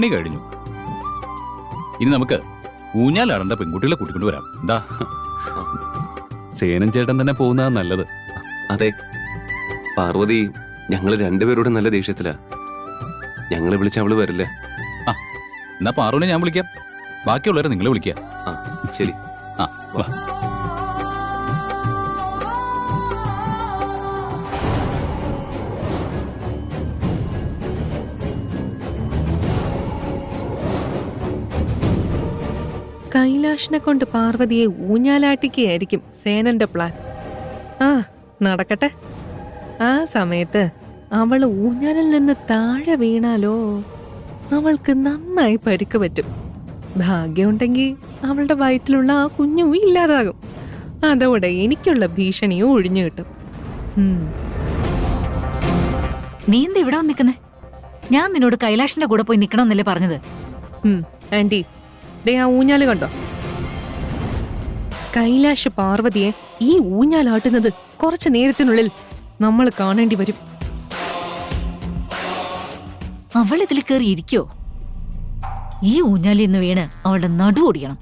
പണി കഴിഞ്ഞു. ഇനി നമുക്ക് ഊഞ്ഞാലാടേണ്ട പെൺകുട്ടികളെ കൂട്ടിക്കൊണ്ട് വരാം. എന്താ? സേനൻ ചേട്ടൻ തന്നെ പോകുന്നതാ നല്ലത്. അതെ പാർവതി, ഞങ്ങള് രണ്ടുപേരോടും നല്ല ദേഷ്യത്തിലാ. ഞങ്ങളെ വിളിച്ച അവള് വരില്ല. എന്നാ പാറുവിനെ ഞാൻ വിളിക്കാം, ബാക്കിയുള്ളവരെ നിങ്ങളെ വിളിക്കാം. ആ ശരി. ആ വാ. കൈലാഷിനെ കൊണ്ട് പാർവതിയെ ഊഞ്ഞാലാട്ടിക്കുകയായിരിക്കും സേനന്റെ പ്ലാൻ. ആ നടക്കട്ടെ. ആ സമയത്ത് അവള് ഊഞ്ഞാലിൽ നിന്ന് താഴെ വീണാലോ അവൾക്ക് നന്നായി പരിക്ക് പറ്റും. ഭാഗ്യമുണ്ടെങ്കിൽ അവളുടെ വയറ്റിലുള്ള ആ കുഞ്ഞു ഇല്ലാതാകും. അതോടെ എനിക്കുള്ള ഭീഷണിയും ഒഴിഞ്ഞു കിട്ടും. നീ എന്താ ഇവിടെ നിൽക്കുന്നേ? ഞാൻ നിന്നോട് കൈലാഷിന്റെ കൂടെ പോയി നിക്കണമെന്നല്ലേ പറഞ്ഞത്? ആന്റി, ദേ ആ ഊഞ്ഞാല് കണ്ടോ? കൈലാഷ് പാർവതിയെ ഈ ഊഞ്ഞാലാട്ടുന്നത് കുറച്ചു നേരത്തിനുള്ളിൽ നമ്മൾ കാണേണ്ടി വരും. അവൾ ഇതിൽ കയറി ഇരിക്കോ? ഈ ഊഞ്ഞാലിൽ നിന്ന് വീണ് അവളുടെ നടു ഓടിയണം.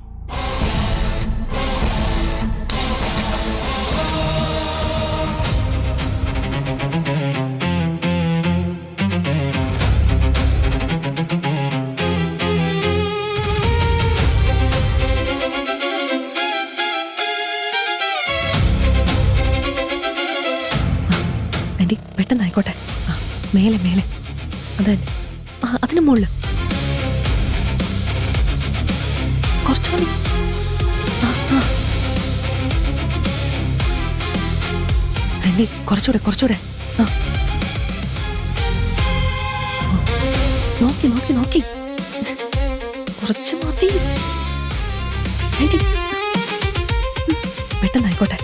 ആന്റി പെട്ടെന്നായിക്കോട്ടെ. മേലെ മേലെ അതെ, അതിന് മുകളില് കുറച്ചു മതി. ആന്റി കുറച്ചുകൂടെ കുറച്ചുകൂടെ. നോക്കി നോക്കി നോക്കി, കുറച്ച് മതി ആന്റി. പെട്ടെന്നായിക്കോട്ടെ.